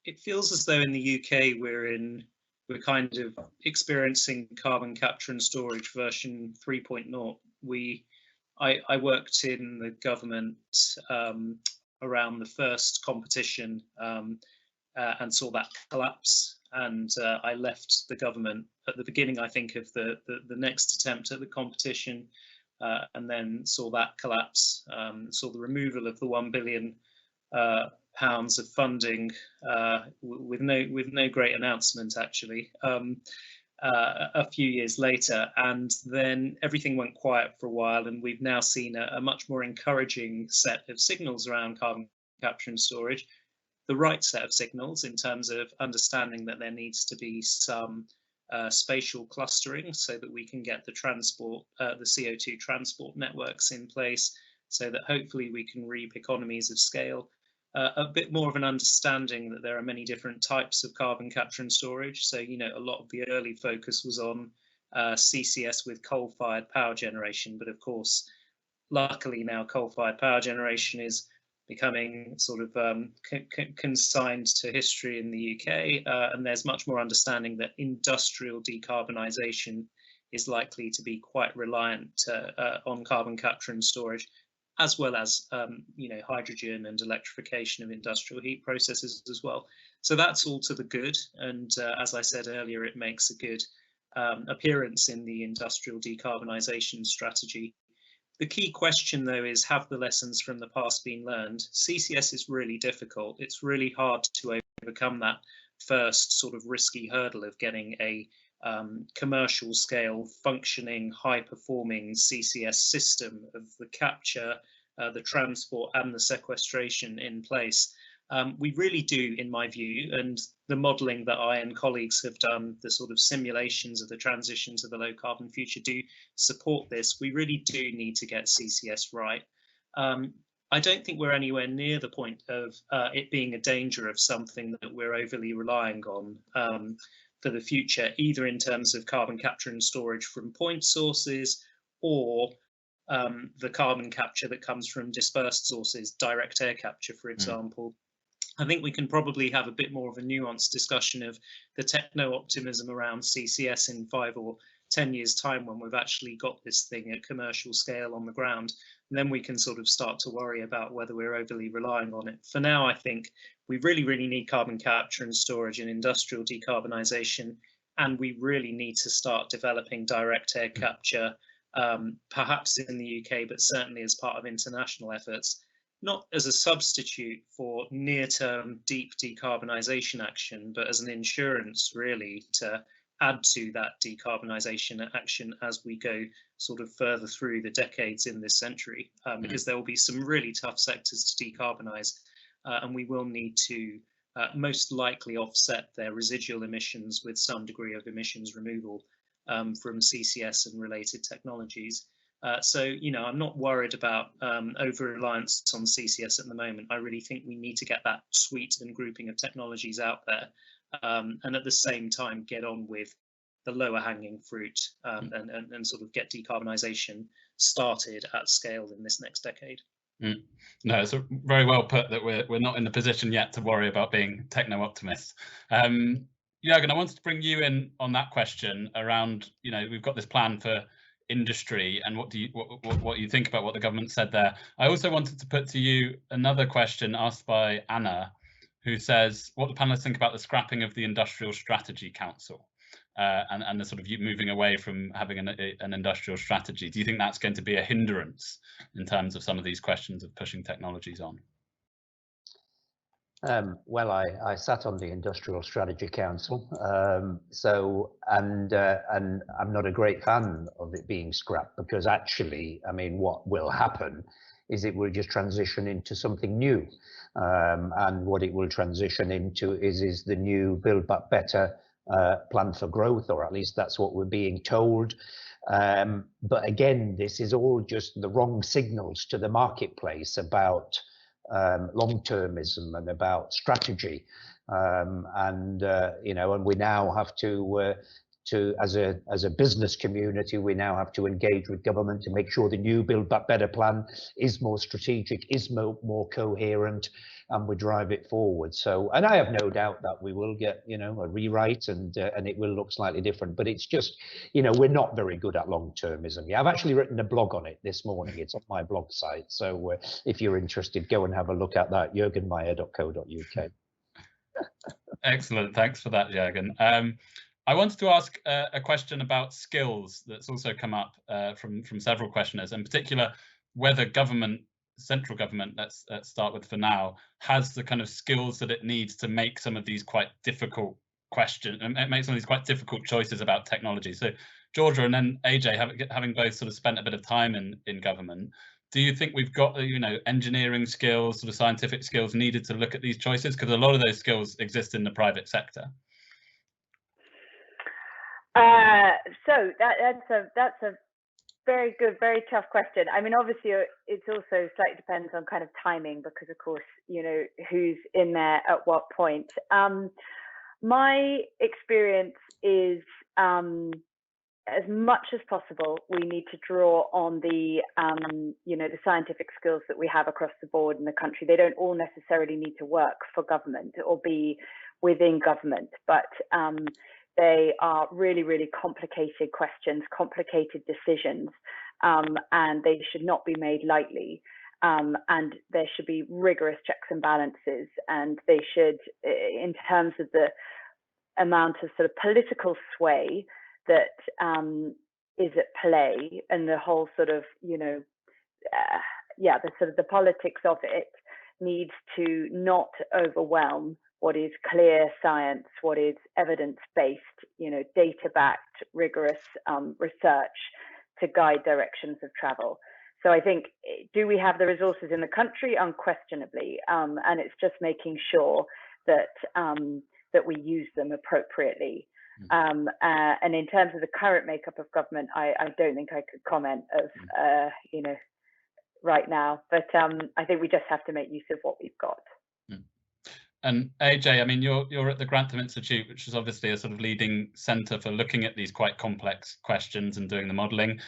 It feels as though in the UK we're kind of experiencing carbon capture and storage version 3.0 I worked in the government around the first competition and saw that collapse. And I left the government at the beginning, I think, of the next attempt at the competition, and then saw that collapse, saw the removal of the £1 billion of funding with no great announcement, actually, a few years later. And then everything went quiet for a while, and we've now seen a much more encouraging set of signals around carbon capture and storage. The right set of signals in terms of understanding that there needs to be some spatial clustering so that we can get the CO2 transport networks in place, so that hopefully we can reap economies of scale. A bit more of an understanding that there are many different types of carbon capture and storage. So, you know, a lot of the early focus was on CCS with coal-fired power generation, but of course, luckily now coal-fired power generation is becoming sort of consigned to history in the UK, and there's much more understanding that industrial decarbonisation is likely to be quite reliant on carbon capture and storage, as well as you know, hydrogen and electrification of industrial heat processes as well. So that's all to the good, and as I said earlier, it makes a good appearance in the industrial decarbonisation strategy. The key question, though, is, have the lessons from the past been learned? CCS is really difficult. It's really hard to overcome that first sort of risky hurdle of getting a commercial scale, functioning, high performing CCS system of the capture, the transport and the sequestration in place. We really do, in my view, and the modelling that I and colleagues have done, the sort of simulations of the transition to the low carbon future do support this. We really do need to get CCS right. I don't think we're anywhere near the point of it being a danger of something that we're overly relying on for the future, either in terms of carbon capture and storage from point sources, or the carbon capture that comes from dispersed sources, direct air capture, for example. I think we can probably have a bit more of a nuanced discussion of the techno-optimism around CCS in 5 or 10 years' time, when we've actually got this thing at commercial scale on the ground. And then we can sort of start to worry about whether we're overly relying on it. For now, I think we really, really need carbon capture and storage and industrial decarbonisation, and we really need to start developing direct air capture, perhaps in the UK, but certainly as part of international efforts. Not as a substitute for near-term deep decarbonisation action, but as an insurance, really, to add to that decarbonisation action as we go sort of further through the decades in this century, because there will be some really tough sectors to decarbonise, and we will need to most likely offset their residual emissions with some degree of emissions removal from CCS and related technologies. So, you know, I'm not worried about over-reliance on CCS at the moment. I really think we need to get that suite and grouping of technologies out there, and at the same time get on with the lower hanging fruit, and sort of get decarbonisation started at scale in this next decade. No, it's very well put that we're not in the position yet to worry about being techno-optimists. Juergen, I wanted to bring you in on that question around, you know, we've got this plan for industry, and what you think about what the government said there. I also wanted to put to you another question asked by Anna, who says what the panelists think about the scrapping of the Industrial Strategy Council, and the sort of moving away from having an industrial strategy. Do you think that's going to be a hindrance in terms of some of these questions of pushing technologies on? Well, I sat on the Industrial Strategy Council, and I'm not a great fan of it being scrapped, because actually, I mean, what will happen is it will just transition into something new, and what it will transition into is the new Build Back Better plan for growth, or at least that's what we're being told. But again, this is all just the wrong signals to the marketplace about long-termism and about strategy, you know, and we now have to as a business community, we now have to engage with government to make sure the new Build Back Better plan is more strategic, is more coherent, and we drive it forward. So, and I have no doubt that we will get, you know, a rewrite and it will look slightly different. But it's just, you know, we're not very good at long-termism. Yeah, I've actually written a blog on it this morning. It's on my blog site. So if you're interested, go and have a look at that. JuergenMaier.co.uk. Excellent. Thanks for that, Juergen. I wanted to ask a question about skills that's also come up from several questioners, in particular, whether government, central government, let's start with for now, has the kind of skills that it needs to make some of these quite difficult questions and make some of these quite difficult choices about technology. So Georgia and then Ajay, having both sort of spent a bit of time in government, do you think we've got, you know, engineering skills, sort of scientific skills needed to look at these choices? Because a lot of those skills exist in the private sector. So that's a very good, very tough question. I mean, obviously, it's also slightly depends on kind of timing, because of course, you know, who's in there at what point. My experience is, as much as possible, we need to draw on the, you know, the scientific skills that we have across the board in the country. They don't all necessarily need to work for government or be within government, but they are really, really complicated questions, complicated decisions, and they should not be made lightly. And there should be rigorous checks and balances, and they should, in terms of the amount of sort of political sway that is at play, and the whole sort of, you know, yeah, the sort of the politics of it needs to not overwhelm what is clear science, what is evidence-based, you know, data-backed, rigorous research to guide directions of travel. So I think, do we have the resources in the country? Unquestionably, and it's just making sure that that we use them appropriately. And in terms of the current makeup of government, I don't think I could comment of, you know, right now, but I think we just have to make use of what we've got. And Ajay, I mean, you're at the Grantham Institute, which is obviously a sort of leading centre for looking at these quite complex questions and doing the modelling.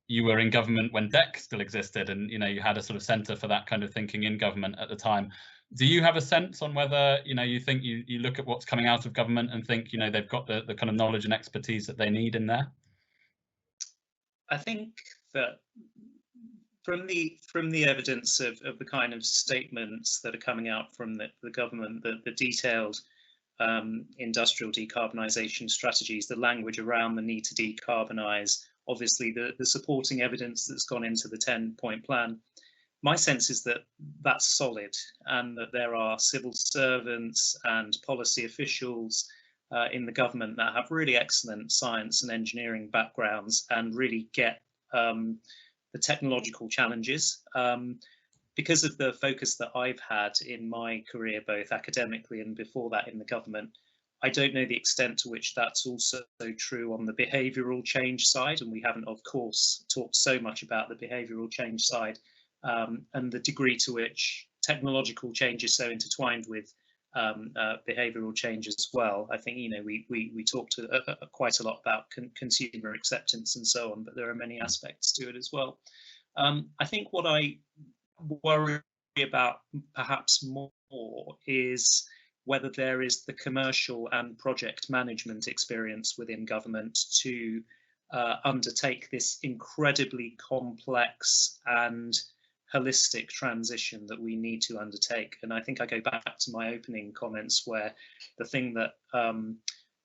You were in government when DEC still existed, and you know, you had a sort of centre for that kind of thinking in government at the time. Do you have a sense on whether, you know, you think you look at what's coming out of government and think, you know, they've got the kind of knowledge and expertise that they need in there? I think that from the evidence of the kind of statements that are coming out from the government, the detailed industrial decarbonisation strategies, the language around the need to decarbonise, obviously the supporting evidence that's gone into the 10-point plan, my sense is that that's solid, and that there are civil servants and policy officials in the government that have really excellent science and engineering backgrounds and really get the technological challenges. Because of the focus that I've had in my career, both academically and before that in the government, I don't know the extent to which that's also true on the behavioural change side, and we haven't, of course, talked so much about the behavioural change side, and the degree to which technological change is so intertwined with behavioural change as well. I think, you know, we talked quite a lot about consumer acceptance and so on, but there are many aspects to it as well. I think what I worry about perhaps more is whether there is the commercial and project management experience within government to undertake this incredibly complex and holistic transition that we need to undertake. And I think I go back to my opening comments, where the thing that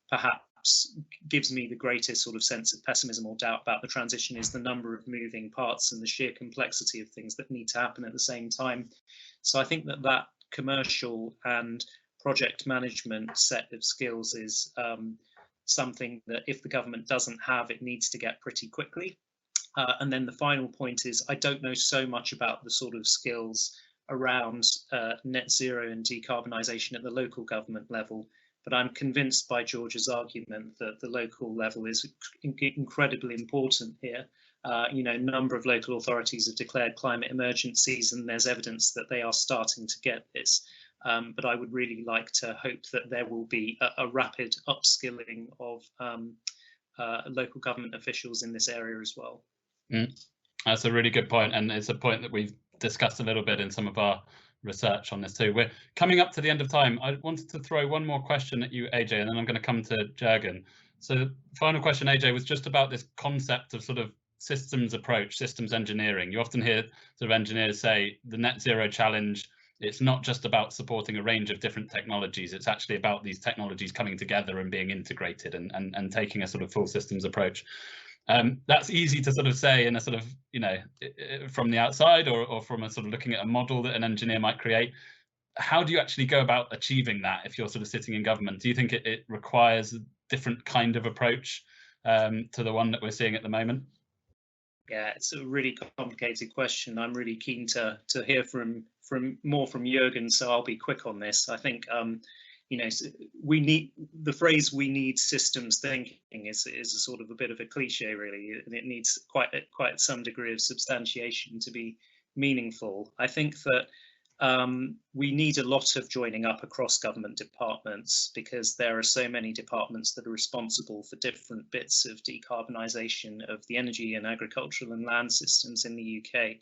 perhaps gives me the greatest sort of sense of pessimism or doubt about the transition is the number of moving parts and the sheer complexity of things that need to happen at the same time. So I think that commercial and project management set of skills is something that if the government doesn't have, it needs to get pretty quickly. And then the final point is, I don't know so much about the sort of skills around net zero and decarbonisation at the local government level, but I'm convinced by George's argument that the local level is incredibly important here. You know, a number of local authorities have declared climate emergencies, and there's evidence that they are starting to get this. But I would really like to hope that there will be a rapid upskilling of local government officials in this area as well. That's a really good point, and it's a point that we've discussed a little bit in some of our research on this too. We're coming up to the end of time. I wanted to throw one more question at you, Ajay, and then I'm going to come to Juergen. So the final question, Ajay, was just about this concept of sort of systems approach, systems engineering. You often hear sort of engineers say the net zero challenge, it's not just about supporting a range of different technologies, it's actually about these technologies coming together and being integrated and taking a sort of full systems approach. That's easy to sort of say in a sort of, you know, from the outside or from a sort of looking at a model that an engineer might create. How do you actually go about achieving that if you're sort of sitting in government? Do you think it requires a different kind of approach to the one that we're seeing at the moment? Yeah, it's a really complicated question. I'm really keen to hear from more from Juergen, so I'll be quick on this. I think you know, we need the phrase "we need systems thinking" is a sort of a bit of a cliche, really, and it needs quite some degree of substantiation to be meaningful. I think that we need a lot of joining up across government departments, because there are so many departments that are responsible for different bits of decarbonisation of the energy and agricultural and land systems in the UK.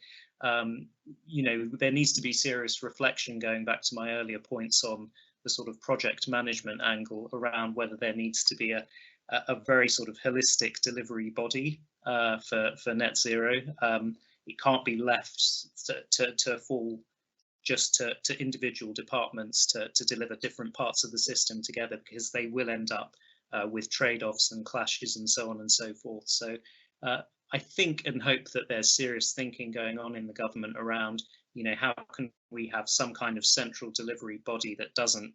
You know, there needs to be serious reflection, going back to my earlier points on the sort of project management angle, around whether there needs to be a very sort of holistic delivery body for net zero. It can't be left to fall just to individual departments to deliver different parts of the system together, because they will end up with trade-offs and clashes and so on and so forth. So I think and hope that there's serious thinking going on in the government around, you know, how can we have some kind of central delivery body that doesn't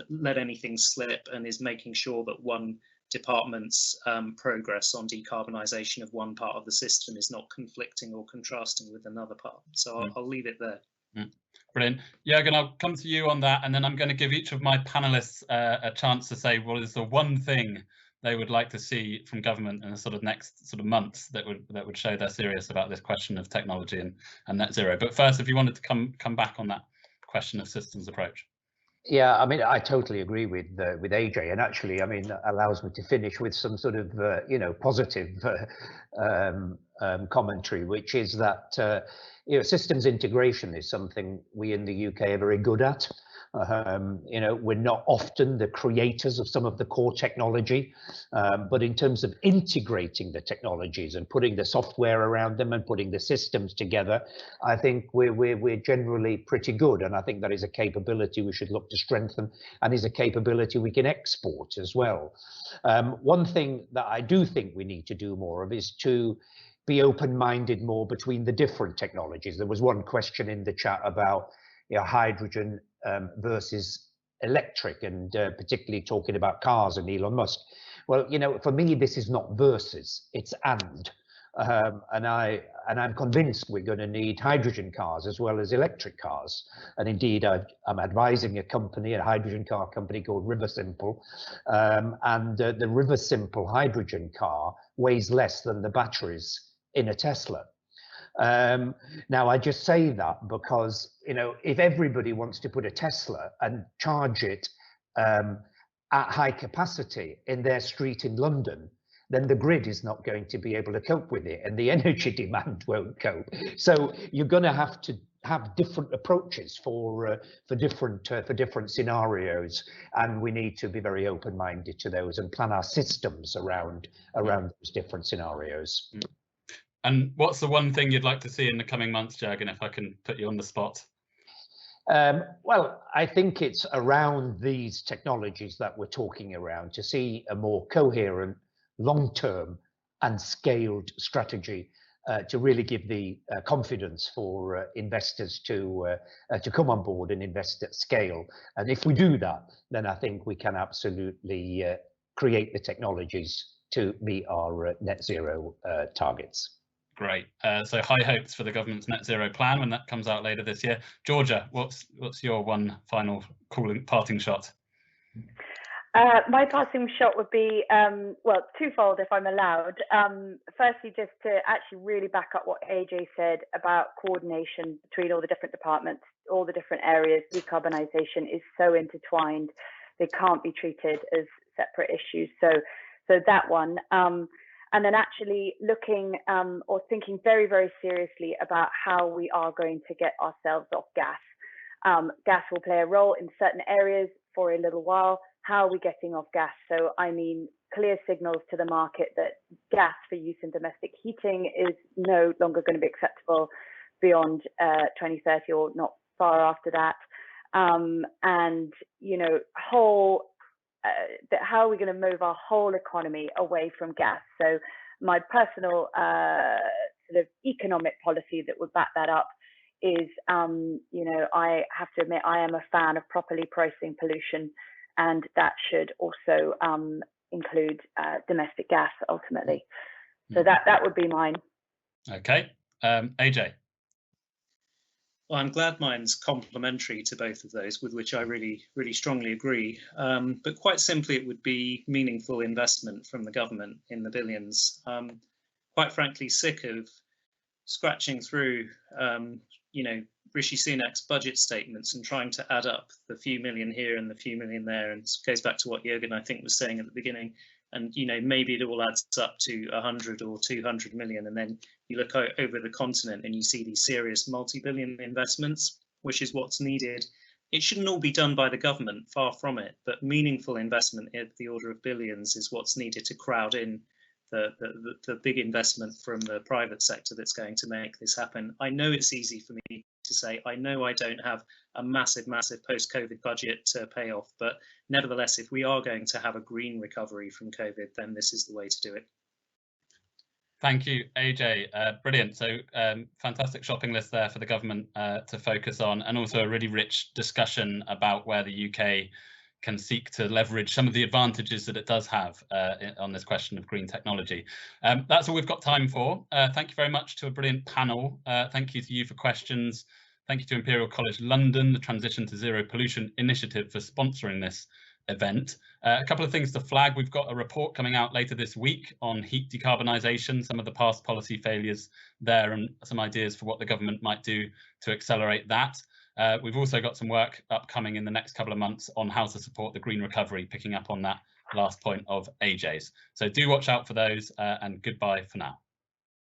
let anything slip, and is making sure that one department's progress on decarbonisation of one part of the system is not conflicting or contrasting with another part. So I'll leave it there. Brilliant. Juergen, I'll come to you on that, and then I'm going to give each of my panelists a chance to say what is the one thing they would like to see from government in the sort of next sort of months that would show they're serious about this question of technology and net zero. But first, if you wanted to come back on that question of systems approach. Yeah, I mean, I totally agree with Ajay, and actually, I mean, that allows me to finish with some sort of you know, positive commentary, which is that you know, systems integration is something we in the UK are very good at. You know, we're not often the creators of some of the core technology, but in terms of integrating the technologies and putting the software around them and putting the systems together, I think we're generally pretty good. And I think that is a capability we should look to strengthen, and is a capability we can export as well. One thing that I do think we need to do more of is to be open-minded more between the different technologies. There was one question in the chat about, you know, hydrogen versus electric, and particularly talking about cars and Elon Musk. Well, you know, for me, this is not versus, it's and I'm convinced we're going to need hydrogen cars as well as electric cars. And indeed, I'm advising a hydrogen car company called Riversimple, and the Riversimple hydrogen car weighs less than the batteries in a Tesla. Now, I just say that because, you know, if everybody wants to put a Tesla and charge it at high capacity in their street in London, then the grid is not going to be able to cope with it, and the energy demand won't cope. So you're going to have different approaches for different scenarios, and we need to be very open-minded to those and plan our systems around those different scenarios. And what's the one thing you'd like to see in the coming months, Juergen, if I can put you on the spot? Well, I think it's around these technologies that we're talking around, to see a more coherent, long-term and scaled strategy to really give the confidence for investors to come on board and invest at scale. And if we do that, then I think we can absolutely create the technologies to meet our net zero targets. Great. So high hopes for the government's net zero plan when that comes out later this year. Georgia, what's your one final parting shot? My passing shot would be, well, twofold if I'm allowed. Firstly, just to actually really back up what Ajay said about coordination between all the different departments, all the different areas. Decarbonisation is so intertwined, they can't be treated as separate issues. So So that one. And then actually looking or thinking very, very seriously about how we are going to get ourselves off gas. Gas will play a role in certain areas for a little while. How are we getting off gas? So I mean, clear signals to the market that gas for use in domestic heating is no longer going to be acceptable beyond 2030 or not far after that. And, you know, how are we going to move our whole economy away from gas? So my personal sort of economic policy that would back that up is, you know, I have to admit I am a fan of properly pricing pollution, and that should also include domestic gas ultimately. So that would be mine. Okay, Ajay. Well, I'm glad mine's complementary to both of those, with which I really, really strongly agree. But quite simply, it would be meaningful investment from the government in the billions. Quite frankly, sick of scratching through, you know, Rishi Sunak's budget statements and trying to add up the few million here and the few million there. And it goes back to what Juergen, I think, was saying at the beginning. And, you know, maybe it all adds up to 100 or 200 million. And then you look over the continent and you see these serious multi-billion investments, which is what's needed. It shouldn't all be done by the government, far from it, but meaningful investment at the order of billions is what's needed to crowd in the big investment from the private sector that's going to make this happen. I know it's easy for me to say, I know I don't have a massive post-COVID budget to pay off, but nevertheless, if we are going to have a green recovery from COVID, then this is the way to do it. Thank you, Ajay. Brilliant. So fantastic shopping list there for the government to focus on, and also a really rich discussion about where the UK can seek to leverage some of the advantages that it does have on this question of green technology. That's all we've got time for. Thank you very much to a brilliant panel. Thank you to you for questions. Thank you to Imperial College London, the Transition to Zero Pollution Initiative, for sponsoring this event. A couple of things to flag. We've got a report coming out later this week on heat decarbonisation, some of the past policy failures there, and some ideas for what the government might do to accelerate that. We've also got some work upcoming in the next couple of months on how to support the green recovery, picking up on that last point of Ajay's. So do watch out for those, and goodbye for now.